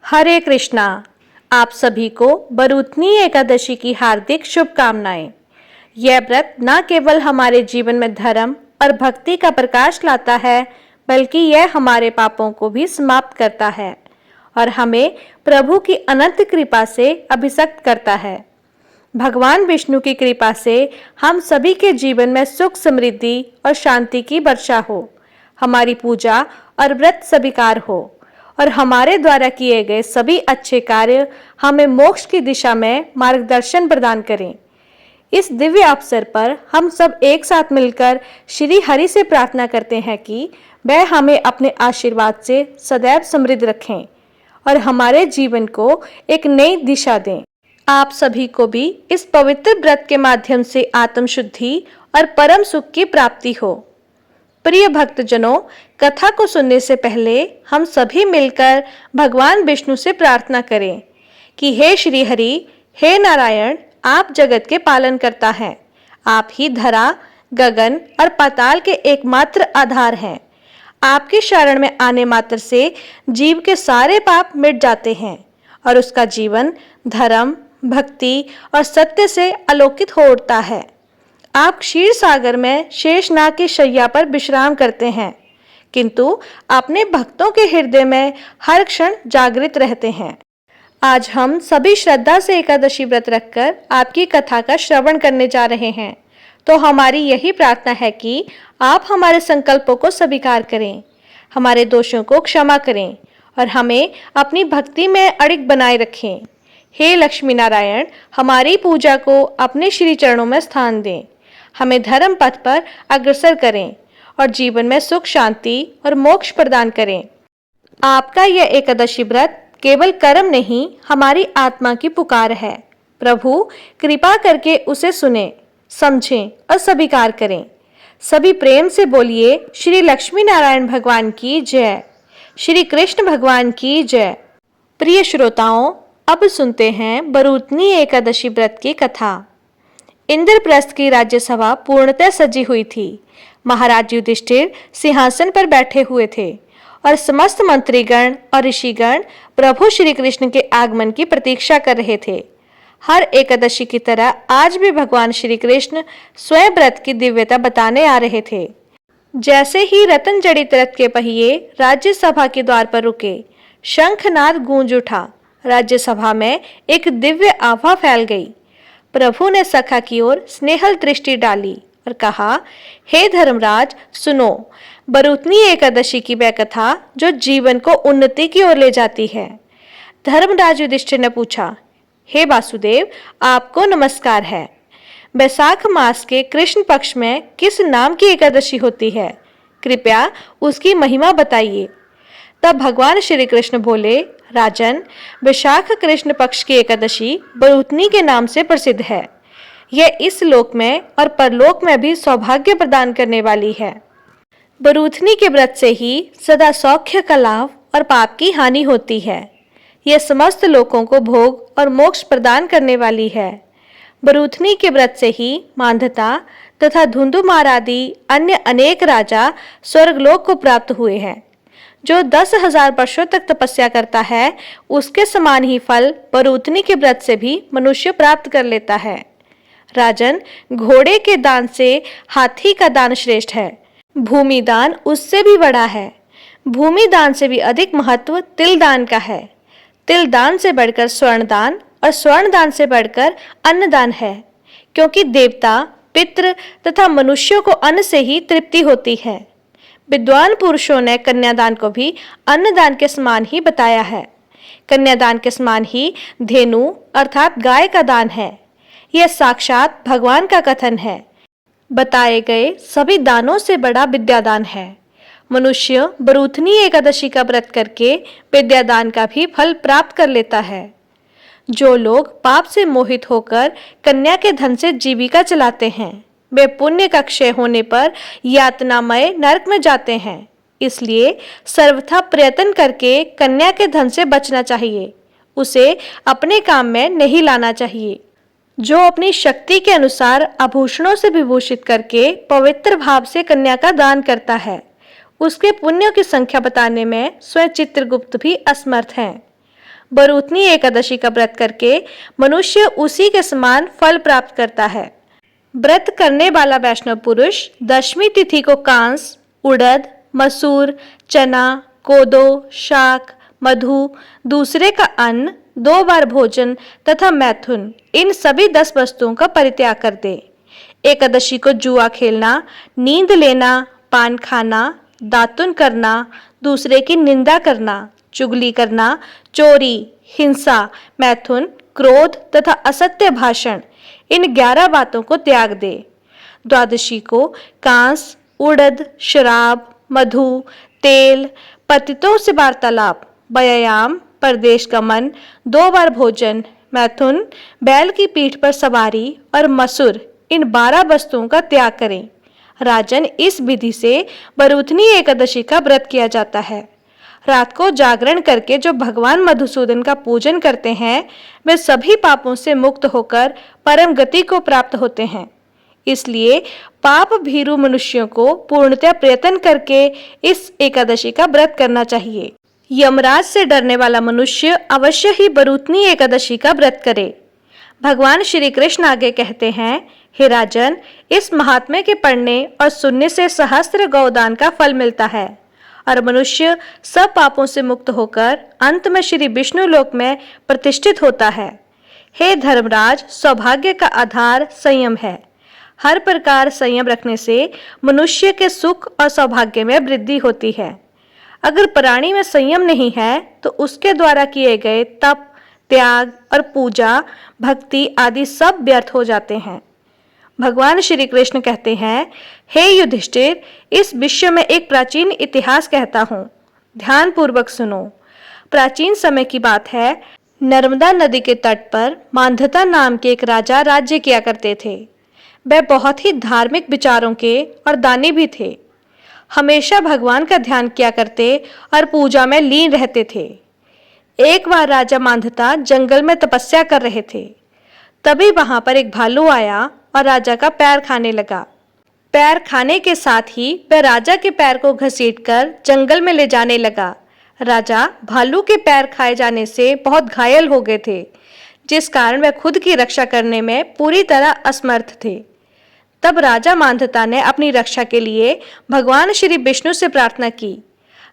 हरे कृष्णा। आप सभी को बरूथनी एकादशी की हार्दिक शुभकामनाएं। यह व्रत न केवल हमारे जीवन में धर्म और भक्ति का प्रकाश लाता है, बल्कि यह हमारे पापों को भी समाप्त करता है और हमें प्रभु की अनंत कृपा से अभिषिक्त करता है। भगवान विष्णु की कृपा से हम सभी के जीवन में सुख, समृद्धि और शांति की वर्षा हो, हमारी पूजा और व्रत स्वीकार हो और हमारे द्वारा किए गए सभी अच्छे कार्य हमें मोक्ष की दिशा में मार्गदर्शन प्रदान करें। इस दिव्य अवसर पर हम सब एक साथ मिलकर श्री हरि से प्रार्थना करते हैं कि वह हमें अपने आशीर्वाद से सदैव समृद्ध रखें और हमारे जीवन को एक नई दिशा दें। आप सभी को भी इस पवित्र व्रत के माध्यम से आत्मशुद्धि और परम सुख की प्राप्ति हो। प्रिय भक्तजनों, कथा को सुनने से पहले हम सभी मिलकर भगवान विष्णु से प्रार्थना करें कि हे श्री हरि, हे नारायण, आप जगत के पालन करता हैं। आप ही धरा, गगन और पाताल के एकमात्र आधार हैं। आपकी शरण में आने मात्र से जीव के सारे पाप मिट जाते हैं और उसका जीवन धर्म, भक्ति और सत्य से अलौकित हो उठता है। आप क्षीर सागर में शेषनाग की शैया पर विश्राम करते हैं, किंतु अपने भक्तों के हृदय में हर क्षण जागृत रहते हैं। आज हम सभी श्रद्धा से एकादशी व्रत रखकर आपकी कथा का श्रवण करने जा रहे हैं, तो हमारी यही प्रार्थना है कि आप हमारे संकल्पों को स्वीकार करें, हमारे दोषों को क्षमा करें और हमें अपनी भक्ति में अड़िग बनाए रखें। हे लक्ष्मी नारायण, हमारी पूजा को अपने श्री चरणों में स्थान दें, हमें धर्म पथ पर अग्रसर करें और जीवन में सुख, शांति और मोक्ष प्रदान करें। आपका यह एकादशी व्रत केवल कर्म नहीं, हमारी आत्मा की पुकार है। प्रभु कृपा करके उसे सुने, समझें और स्वीकार करें। सभी प्रेम से बोलिए, श्री लक्ष्मी नारायण भगवान की जय, श्री कृष्ण भगवान की जय। प्रिय श्रोताओं, अब सुनते हैं बरूथनी एकादशी व्रत की कथा। इंद्रप्रस्थ की राज्यसभा पूर्णतः सजी हुई थी। महाराज युधिष्ठिर सिंहासन पर बैठे हुए थे और समस्त मंत्रीगण और ऋषिगण प्रभु श्री कृष्ण के आगमन की प्रतीक्षा कर रहे थे। हर एकादशी की तरह आज भी भगवान श्री कृष्ण स्वयं व्रत की दिव्यता बताने आ रहे थे। जैसे ही रतन जड़ित रथ के पहिए राज्यसभा के द्वार पर रुके, शंखनाद गूंज उठा। राज्यसभा में एक दिव्य आभा फैल गई। प्रभु ने सखा की ओर स्नेहल दृष्टि डाली और कहा, हे धर्मराज, सुनो, बरूथनी एकादशी की वह कथा जो जीवन को उन्नति की ओर ले जाती है। धर्मराज युधिष्ठिर ने पूछा, हे वासुदेव, आपको नमस्कार है। बैसाख मास के कृष्ण पक्ष में किस नाम की एकादशी होती है? कृपया उसकी महिमा बताइए। तब भगवान श्री कृष्ण बोले, राजन, वैशाख कृष्ण पक्ष की एकादशी बरूथनी के नाम से प्रसिद्ध है। यह इस लोक में और परलोक में भी सौभाग्य प्रदान करने वाली है। बरूथनी के व्रत से ही सदा सौख्य का लाभ और पाप की हानि होती है। यह समस्त लोकों को भोग और मोक्ष प्रदान करने वाली है। बरूथनी के व्रत से ही मांधाता तथा धुंधुमार आदि अन्य अनेक राजा स्वर्गलोक को प्राप्त हुए हैं। जो 10,000 वर्षों तक तपस्या करता है, उसके समान ही फल बरूथनी के व्रत से भी मनुष्य प्राप्त कर लेता है। राजन, घोड़े के दान से हाथी का दान श्रेष्ठ है। भूमि दान उससे भी बड़ा है। भूमि दान से भी अधिक महत्व तिल दान का है। तिल दान से बढ़कर स्वर्ण दान और स्वर्ण दान से बढ़कर अन्न दान है, क्योंकि देवता, पितृ तथा मनुष्यों को अन्न से ही तृप्ति होती है। विद्वान पुरुषों ने कन्यादान को भी अन्नदान के समान ही बताया है। कन्यादान के समान ही धेनु अर्थात गाय का दान है। यह साक्षात भगवान का कथन है। बताए गए सभी दानों से बड़ा विद्यादान है। मनुष्य बरूथनी एकादशी का व्रत करके विद्यादान का भी फल प्राप्त कर लेता है। जो लोग पाप से मोहित होकर कन्या के धन से जीविका चलाते हैं, वे पुण्य का क्षय होने पर यातनामय नरक में जाते हैं। इसलिए सर्वथा प्रयत्न करके कन्या के धन से बचना चाहिए। उसे अपने काम में नहीं लाना चाहिए। जो अपनी शक्ति के अनुसार आभूषणों से विभूषित करके पवित्र भाव से कन्या का दान करता है, उसके पुण्यों की संख्या बताने में स्वयं चित्रगुप्त भी असमर्थ हैं। बरूथनी एकादशी का व्रत करके मनुष्य उसी के समान फल प्राप्त करता है। व्रत करने वाला वैष्णव पुरुष दशमी तिथि को कांस, उड़द, मसूर, चना, कोदो, शाक, मधु, दूसरे का अन्न, 2 बार भोजन तथा मैथुन, इन सभी 10 वस्तुओं का परित्याग कर दे। एकादशी को जुआ खेलना, नींद लेना, पान खाना, दातुन करना, दूसरे की निंदा करना, चुगली करना, चोरी, हिंसा, मैथुन, क्रोध तथा असत्य भाषण, इन 11 बातों को त्याग दे। द्वादशी को कांस, उड़द, शराब, मधु, तेल, पतितों से वार्तालाप, व्यायाम, परदेश गमन, 2 बार भोजन, मैथुन, बैल की पीठ पर सवारी और मसूर, इन 12 वस्तुओं का त्याग करें। राजन, इस विधि से बरूथनी एकादशी का व्रत किया जाता है। रात को जागरण करके जो भगवान मधुसूदन का पूजन करते हैं, वे सभी पापों से मुक्त होकर परम गति को प्राप्त होते हैं। इसलिए पाप भीरु मनुष्यों को पूर्णतः प्रयत्न करके इस एकादशी का व्रत करना चाहिए। यमराज से डरने वाला मनुष्य अवश्य ही बरूथनी एकादशी का व्रत करे। भगवान श्री कृष्ण आगे कहते हैं, हे राजन, इस महात्म्य के पढ़ने और सुनने से सहस्त्र गौदान का फल मिलता है और मनुष्य सब पापों से मुक्त होकर अंत में श्री विष्णु लोक में प्रतिष्ठित होता है। हे धर्मराज, सौभाग्य का आधार संयम है। हर प्रकार संयम रखने से मनुष्य के सुख और सौभाग्य में वृद्धि होती है। अगर प्राणी में संयम नहीं है तो उसके द्वारा किए गए तप, त्याग और पूजा, भक्ति आदि सब व्यर्थ हो जाते हैं। भगवान श्री कृष्ण कहते हैं, हे युधिष्ठिर, इस विषय में एक प्राचीन इतिहास कहता हूँ, ध्यान पूर्वक सुनो। प्राचीन समय की बात है, नर्मदा नदी के तट पर मांधाता नाम के एक राजा राज्य किया करते थे। वह बहुत ही धार्मिक विचारों के और दानी भी थे। हमेशा भगवान का ध्यान किया करते और पूजा में लीन रहते थे। एक बार राजा मांधाता जंगल में तपस्या कर रहे थे। तभी वहां पर एक भालू आया और राजा का पैर खाने लगा। पैर खाने के साथ ही वह राजा के पैर को घसीटकर जंगल में ले जाने लगा। राजा भालू के पैर खाए जाने से बहुत घायल हो गए थे, जिस कारण वह खुद की रक्षा करने में पूरी तरह असमर्थ थे। तब राजा मांधाता ने अपनी रक्षा के लिए भगवान श्री विष्णु से प्रार्थना की।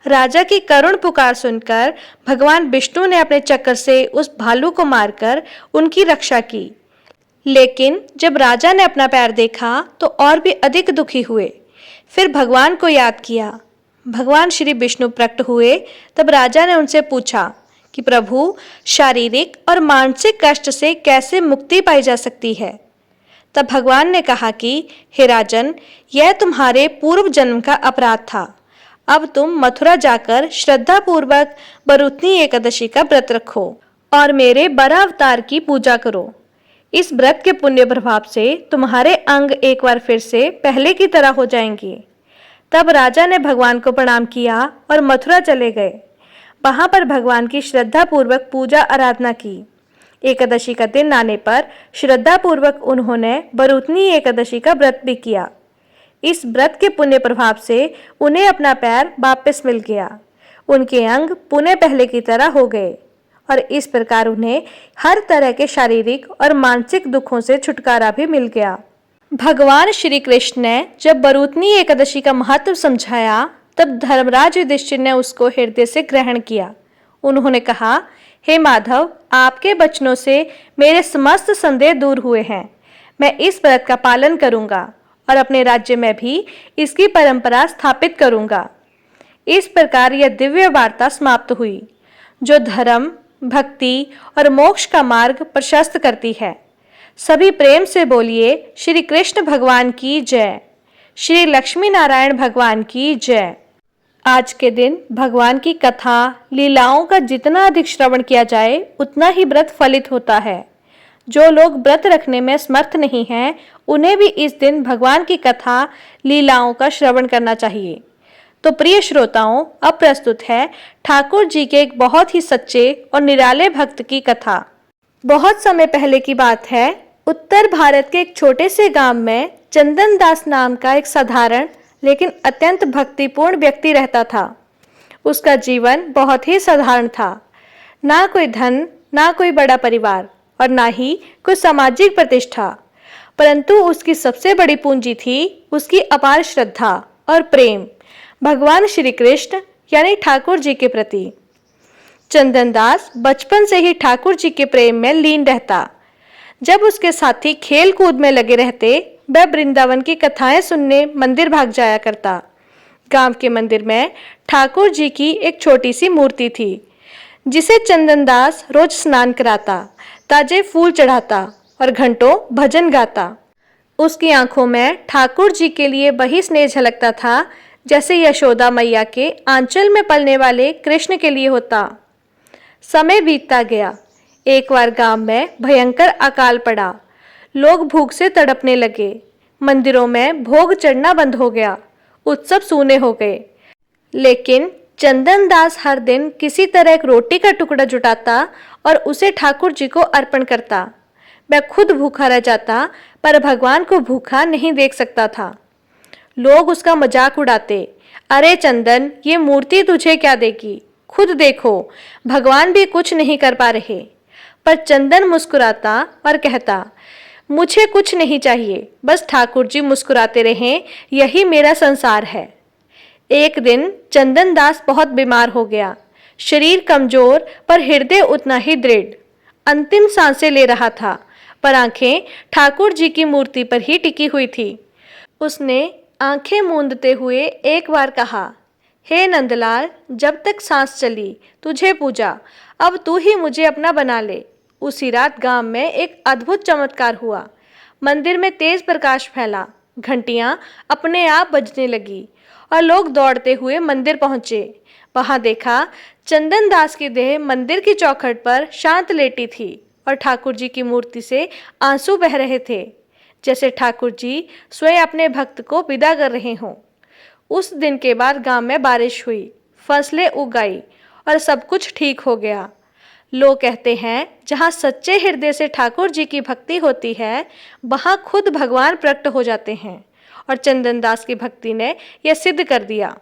राजा की करुण पुकार सुनकर भगवान विष्णु ने अपने चक्र से उस भालू को मारकर उनकी रक्षा की। लेकिन जब राजा ने अपना पैर देखा तो और भी अधिक दुखी हुए। फिर भगवान को याद किया। भगवान श्री विष्णु प्रकट हुए। तब राजा ने उनसे पूछा कि प्रभु, शारीरिक और मानसिक कष्ट से कैसे मुक्ति पाई जा सकती है? तब भगवान ने कहा कि हे राजन, यह तुम्हारे पूर्व जन्म का अपराध था। अब तुम मथुरा जाकर श्रद्धा पूर्वक बरूथनी एकादशी का व्रत रखो और मेरे बरा अवतार की पूजा करो। इस व्रत के पुण्य प्रभाव से तुम्हारे अंग एक बार फिर से पहले की तरह हो जाएंगे। तब राजा ने भगवान को प्रणाम किया और मथुरा चले गए। वहां पर भगवान की श्रद्धा पूर्वक पूजा आराधना की। एकादशी का दिन आने पर श्रद्धा पूर्वक उन्होंने बरूथनी एकादशी का व्रत भी किया। इस व्रत के पुण्य प्रभाव से उन्हें अपना पैर वापस मिल गया। उनके अंग पुनः पहले की तरह हो गए और इस प्रकार उन्हें हर तरह के शारीरिक और मानसिक दुखों से छुटकारा भी मिल गया। भगवान श्री कृष्ण ने जब बरूथनी एकादशी का महत्व समझाया, तब धर्मराज युधिष्ठिर ने उसको हृदय से ग्रहण किया। उन्होंने कहा, हे माधव, आपके वचनों से मेरे समस्त संदेह दूर हुए हैं। मैं इस व्रत का पालन करूंगा और अपने राज्य में भी इसकी परंपरा स्थापित करूंगा। इस प्रकार यह दिव्य वार्ता समाप्त हुई, जो धर्म, भक्ति और मोक्ष का मार्ग प्रशस्त करती है। सभी प्रेम से बोलिए, श्री कृष्ण भगवान की जय, श्री लक्ष्मी नारायण भगवान की जय। आज के दिन भगवान की कथा, लीलाओं का जितना अधिक श्रवण किया जाए, उतना ही व्रत फलित होता है। जो लोग व्रत रखने में समर्थ नहीं हैं, उन्हें भी इस दिन भगवान की कथा, लीलाओं का श्रवण करना चाहिए। तो प्रिय श्रोताओं, अब प्रस्तुत है ठाकुर जी के एक बहुत ही सच्चे और निराले भक्त की कथा। बहुत समय पहले की बात है, उत्तर भारत के एक छोटे से गांव में चंदन दास नाम का एक साधारण लेकिन अत्यंत भक्तिपूर्ण व्यक्ति रहता था। उसका जीवन बहुत ही साधारण था। ना कोई धन, ना कोई बड़ा परिवार और ना ही कोई सामाजिक प्रतिष्ठा, परंतु उसकी सबसे बड़ी पूंजी थी उसकी अपार श्रद्धा और प्रेम भगवान श्री कृष्ण यानी ठाकुर जी के प्रति। चंदनदास बचपन से ही ठाकुर जी के प्रेम में लीन रहता। जब उसके साथी खेल कूद में लगे रहते, वह वृंदावन की कथाएं सुनने मंदिर भाग जाया करता। गांव के मंदिर में ठाकुर जी की एक छोटी सी मूर्ति थी, जिसे चंदनदास रोज स्नान कराता, ताजे फूल चढ़ाता और घंटों भजन गाता। उसकी आंखों में ठाकुर जी के लिए वही स्नेह झलकता था जैसे यशोदा मैया के आंचल में पलने वाले कृष्ण के लिए होता। समय बीतता गया। एक बार गांव में भयंकर अकाल पड़ा। लोग भूख से तड़पने लगे। मंदिरों में भोग चढ़ना बंद हो गया। उत्सव सूने हो गए। लेकिन चंदनदास हर दिन किसी तरह एक रोटी का टुकड़ा जुटाता और उसे ठाकुर जी को अर्पण करता। वह खुद भूखा रह जाता, पर भगवान को भूखा नहीं देख सकता था। लोग उसका मजाक उड़ाते, अरे चंदन, ये मूर्ति तुझे क्या देगी, खुद देखो, भगवान भी कुछ नहीं कर पा रहे। पर चंदन मुस्कुराता और कहता, मुझे कुछ नहीं चाहिए, बस ठाकुर जी मुस्कुराते रहें, यही मेरा संसार है। एक दिन चंदनदास बहुत बीमार हो गया। शरीर कमजोर पर हृदय उतना ही दृढ़। अंतिम सांसें ले रहा था, पर आंखें ठाकुर जी की मूर्ति पर ही टिकी हुई थी। उसने आंखें मूंदते हुए एक बार कहा, हे नंदलाल, जब तक सांस चली तुझे पूजा, अब तू ही मुझे अपना बना ले। उसी रात गांव में एक अद्भुत चमत्कार हुआ। मंदिर में तेज प्रकाश फैला, घंटियां अपने आप बजने लगी और लोग दौड़ते हुए मंदिर पहुंचे। वहां देखा, चंदनदास की देह मंदिर की चौखट पर शांत लेटी थी और ठाकुर जी की मूर्ति से आंसू बह रहे थे, जैसे ठाकुर जी स्वयं अपने भक्त को विदा कर रहे हों। उस दिन के बाद गांव में बारिश हुई, फसलें उग आई और सब कुछ ठीक हो गया। लोग कहते हैं, जहाँ सच्चे हृदय से ठाकुर जी की भक्ति होती है, वहाँ खुद भगवान प्रकट हो जाते हैं। और चंदनदास की भक्ति ने यह सिद्ध कर दिया।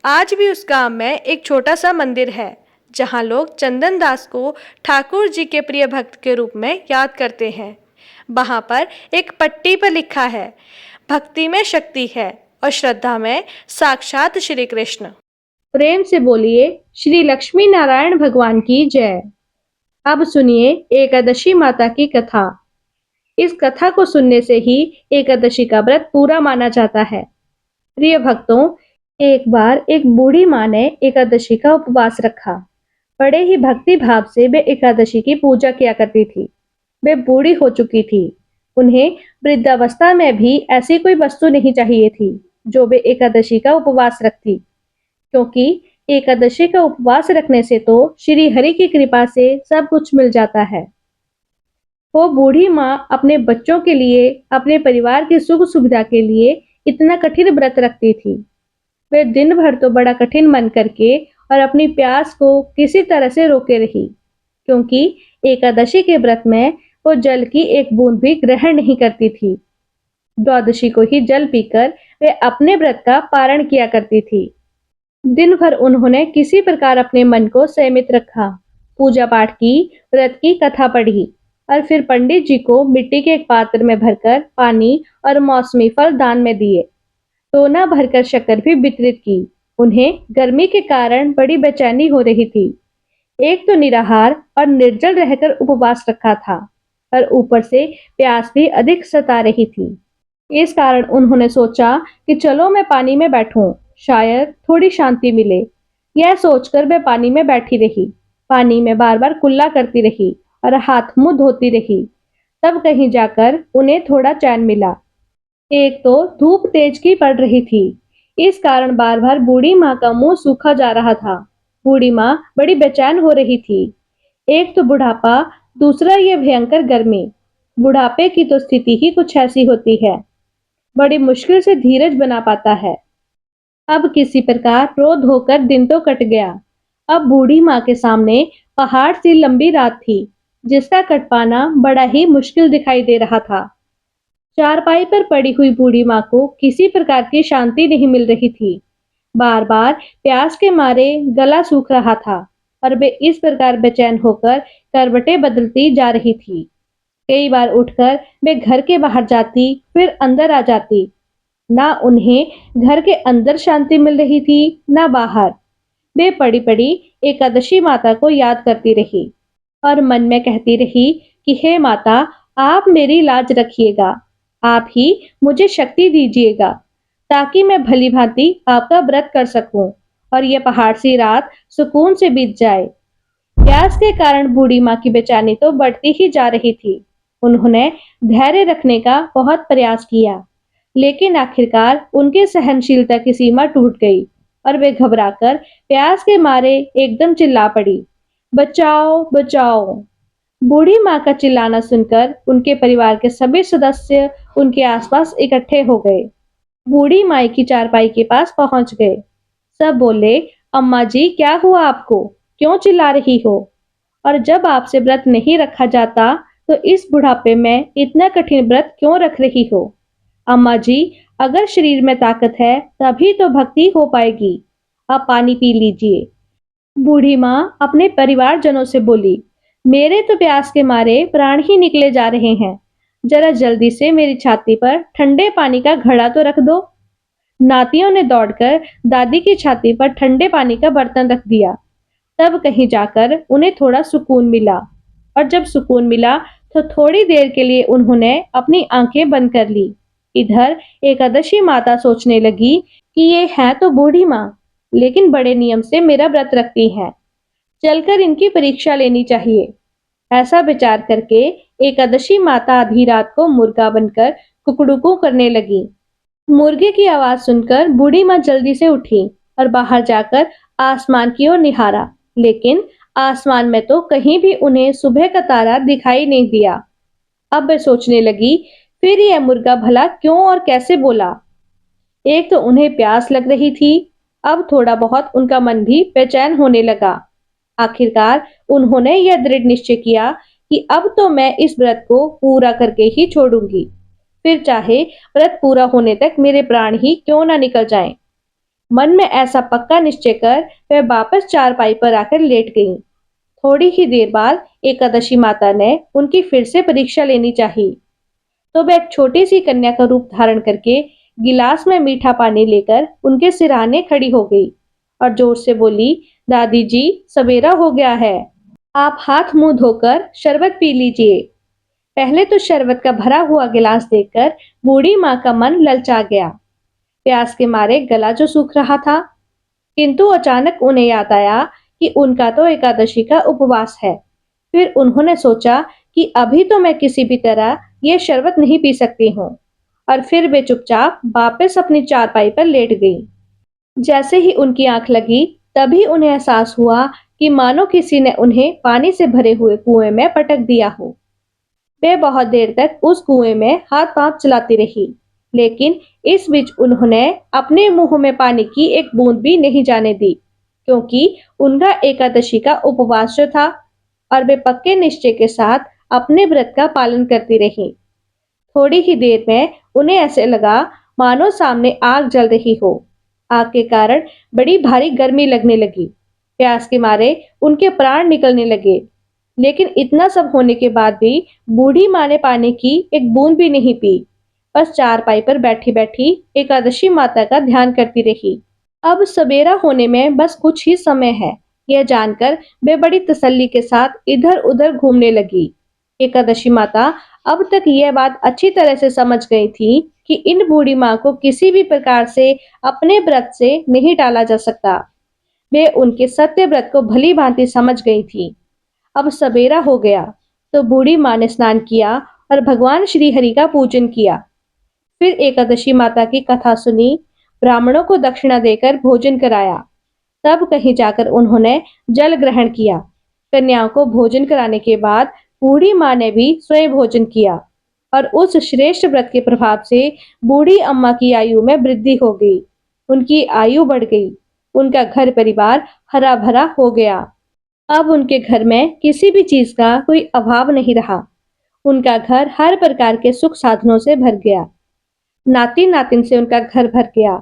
आज भी उस गांव में एक छोटा सा मंदिर है, जहाँ लोग चंदनदास को ठाकुर जी के प्रिय भक्त के रूप में याद करते हैं। वहाँ पर एक पट्टी पर लिखा है, भक्ति में शक्ति है और श्रद्धा में साक्षात श्री कृष्ण। प्रेम से बोलिए, श्री लक्ष्मी नारायण भगवान की जय। अब सुनिए एकादशी माता की कथा। इस कथा को सुनने से ही एकादशी का व्रत पूरा माना जाता है। प्रिय भक्तों, एक बार एक बूढ़ी माँ ने एकादशी का उपवास रखा। बड़े ही भक्ति भाव से वे एकादशी की पूजा किया करती थी। वे बूढ़ी हो चुकी थी। उन्हें वृद्धावस्था में भी ऐसी कोई वस्तु नहीं चाहिए थी जो वे एकादशी का उपवास रखती, क्योंकि एकादशी का उपवास रखने से तो श्री हरि की कृपा से सब कुछ मिल जाता है। वो बूढ़ी माँ अपने बच्चों के लिए, अपने परिवार की सुख सुविधा के लिए इतना कठिन व्रत रखती थी। वे दिन भर तो बड़ा कठिन मन करके और अपनी प्यास को किसी तरह से रोके रही, क्योंकि एकादशी के व्रत में वो जल की एक बूंद भी ग्रहण नहीं करती थी। द्वादशी को ही जल पीकर वे अपने व्रत का पारण किया करती थी। दिन भर उन्होंने किसी प्रकार अपने मन को संयमित रखा, पूजा पाठ की, व्रत की कथा पढ़ी और फिर पंडित जी को मिट्टी के एक पात्र में भरकर पानी और मौसमी फल दान में दिए। टोना भरकर शक्कर भी वितरित की। उन्हें गर्मी के कारण बड़ी बेचैनी हो रही थी। एक तो निराहार और निर्जल रहकर उपवास रखा था और ऊपर से प्यास भी अधिक सता रही थी। इस कारण उन्होंने सोचा कि चलो मैं पानी में बैठूं, शायद थोड़ी शांति मिले। यह सोचकर वे पानी में बैठी रही। पानी में बार बार कुल्ला करती रही और हाथ मुंह धोती रही। तब कहीं जाकर उन्हें थोड़ा चैन मिला। एक तो धूप तेज की पड़ रही थी, इस कारण बार बार बूढ़ी माँ का मुंह सूखा जा रहा था। बूढ़ी माँ बड़ी बेचैन हो रही थी। एक तो बुढ़ापा, दूसरा ये भयंकर गर्मी। बुढ़ापे की तो स्थिति ही कुछ ऐसी होती है, बड़ी मुश्किल से धीरज बना पाता है। अब किसी प्रकार रो धोकर दिन तो कट गया। अब बूढ़ी माँ के सामने पहाड़ सी लंबी रात थी, जिसका कट पाना बड़ा ही मुश्किल दिखाई दे रहा था। चारपाई पर पड़ी हुई बूढ़ी माँ को किसी प्रकार की शांति नहीं मिल रही थी। बार बार प्यास के मारे गला सूख रहा था। और वे इस प्रकार बेचैन होकर करवटें बदलती जा रही थी। कई बार उठकर वे घर के बाहर जाती, फिर अंदर आ जाती। ना उन्हें घर के अंदर शांति मिल रही थी, ना बाहर। वे पड़ी पड़ी एकादशी माता को याद करती रही और मन में कहती रही कि हे माता, आप मेरी लाज रखिएगा। आप ही मुझे शक्ति दीजिएगा, ताकि मैं भली भांति आपका व्रत कर सकूं और यह पहाड़ सी रात सुकून से बीत जाए। प्यास के कारण बूढ़ी माँ की बेचैनी तो बढ़ती ही जा रही थी। उन्होंने धैर्य रखने का बहुत प्रयास किया, लेकिन आखिरकार उनकी सहनशीलता की सीमा टूट गई और वे घबराकर प्यास के मारे एकदम चिल्ला पड़ी, बचाओ बचाओ। बूढ़ी माँ का चिल्लाना सुनकर उनके परिवार के सभी सदस्य उनके आसपास इकट्ठे हो गए। बूढ़ी माई की चारपाई के पास पहुंच गए। सब बोले, अम्मा जी, क्या हुआ आपको? क्यों चिल्ला रही हो? और जब आपसे व्रत नहीं रखा जाता तो इस बुढ़ापे में इतना कठिन व्रत क्यों रख रही हो? अम्मा जी, अगर शरीर में ताकत है तभी तो भक्ति हो पाएगी। आप पानी पी लीजिए। बूढ़ी माँ अपने परिवारजनों से बोली, मेरे तो प्यास के मारे प्राण ही निकले जा रहे हैं। जरा जल्दी से मेरी छाती पर ठंडे पानी का घड़ा तो रख दो। नातियों ने दौड़कर दादी की छाती पर ठंडे पानी का बर्तन रख दिया। तब कहीं जाकर उन्हें थोड़ा सुकून मिला, और जब सुकून मिला तो थोड़ी देर के लिए उन्होंने अपनी आंखें बंद कर ली। इधर एकादशी माता सोचने लगी कि ये है तो बूढ़ी माँ, लेकिन बड़े नियम से मेरा व्रत रखती हैं। चलकर इनकी परीक्षा लेनी चाहिए। ऐसा विचार करके एकादशी माता आधी रात को मुर्गा बनकर कुकड़ुकू करने लगी। मुर्गे की आवाज सुनकर बूढ़ी माँ जल्दी से उठी और बाहर जाकर आसमान की ओर निहारा, लेकिन आसमान में तो कहीं भी उन्हें सुबह का तारा दिखाई नहीं दिया। अब वे सोचने लगी, फिर यह मुर्गा भला क्यों और कैसे बोला? एक तो उन्हें प्यास लग रही थी, अब थोड़ा बहुत उनका मन भी बेचैन होने लगा। आखिरकार उन्होंने यह दृढ़ निश्चय किया कि अब तो मैं इस व्रत को पूरा करके ही छोड़ूंगी, फिर चाहे व्रत पूरा होने तक मेरे प्राण ही क्यों ना निकल जाएं। मन में ऐसा पक्का निश्चय कर वह वापस चारपाई पर आकर लेट गईं। थोड़ी ही देर बाद एकादशी माता ने उनकी फिर से परीक्षा लेनी चाहिए, तो वह एक छोटी सी कन्या का रूप धारण करके गिलास में मीठा पानी लेकर उनके सिरहाने खड़ी हो गई और जोर से बोली, दादी जी, सवेरा हो गया है। आप हाथ मुंह धोकर शरबत पी लीजिए। पहले तो शरबत का भरा हुआ गिलास देखकर बूढ़ी माँ का मन ललचा गया। प्यास के मारे गला जो सूख रहा था, किंतु अचानक उन्हें याद आया कि उनका तो एकादशी का उपवास है। फिर उन्होंने सोचा कि अभी तो मैं किसी भी तरह यह शरबत नहीं पी सकती हूँ, और फिर वे चुपचाप वापस अपनी चारपाई पर लेट गई। जैसे ही उनकी आंख लगी, तभी उन्हें एहसास हुआ कि मानो किसी ने उन्हें पानी से भरे हुए कुएं में पटक दिया हो। वे बहुत देर तक उस कुएं में हाथ पांव चलाती रही, लेकिन इस बीच उन्होंने अपने मुंह में पानी की एक बूंद भी नहीं जाने दी, क्योंकि उनका एकादशी का उपवास जो था, और वे पक्के निश्चय के साथ अपने व्रत का पालन करती रही। थोड़ी ही देर में उन्हें ऐसे लगा मानो सामने आग जल रही हो। आग के कारण बड़ी भारी गर्मी लगने लगी। प्यास के मारे उनके प्राण निकलने लगे, लेकिन इतना सब होने के बाद भी बूढ़ी माँ ने पानी की एक बूंद भी नहीं पी। बस चारपाई पर बैठी बैठी एकादशी माता का ध्यान करती रही। अब सवेरा होने में बस कुछ ही समय है, यह जानकर वे बड़ी तसल्ली के साथ इधर उधर घूमने लगी। एकादशी माता अब तक यह बात अच्छी तरह से समझ गई थी कि इन बूढ़ी माँ को किसी भी प्रकार से अपने व्रत से नहीं टाला जा सकता। वे उनके सत्य व्रत को भली भांति समझ गई थी। अब सवेरा हो गया तो बूढ़ी माँ ने स्नान किया और भगवान श्री हरि का पूजन किया। फिर एकादशी माता की कथा सुनी, ब्राह्मणों को दक्षिणा देकर भोजन कराया। तब कहीं जाकर उन्होंने जल ग्रहण किया। कन्याओं को भोजन कराने के बाद बूढ़ी माँ ने भी स्वयं भोजन किया, और उस श्रेष्ठ व्रत के प्रभाव से बूढ़ी अम्मा की आयु में वृद्धि हो गई। उनकी आयु बढ़ गई, उनका घर परिवार हरा भरा हो गया। अब उनके घर में किसी भी चीज का कोई अभाव नहीं रहा। उनका घर हर प्रकार के सुख साधनों से भर गया। नाती नातिन से उनका घर भर गया,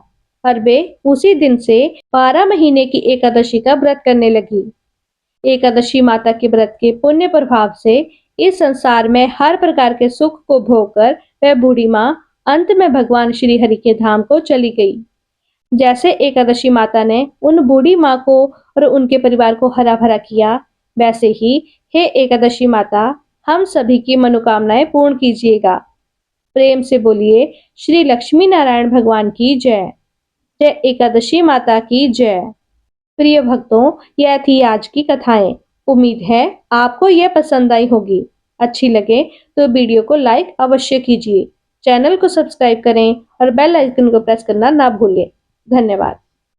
और वे उसी दिन से 12 महीने की एकादशी का व्रत करने लगी। एकादशी माता के व्रत के पुण्य प्रभाव से इस संसार में हर प्रकार के सुख को भोगकर वह बूढ़ी माँ अंत में भगवान श्री हरि के धाम को चली गई। जैसे एकादशी माता ने उन बूढ़ी माँ को और उनके परिवार को हरा भरा किया, वैसे ही हे एकादशी माता, हम सभी की मनोकामनाएं पूर्ण कीजिएगा। प्रेम से बोलिए श्री लक्ष्मी नारायण भगवान की जय। जय एकादशी माता की जय। प्रिय भक्तों, यह थी आज की कथाएं। उम्मीद है आपको यह पसंद आई होगी। अच्छी लगे तो वीडियो को लाइक अवश्य कीजिए, चैनल को सब्सक्राइब करें और बेल आइकन को प्रेस करना ना भूलें। धन्यवाद।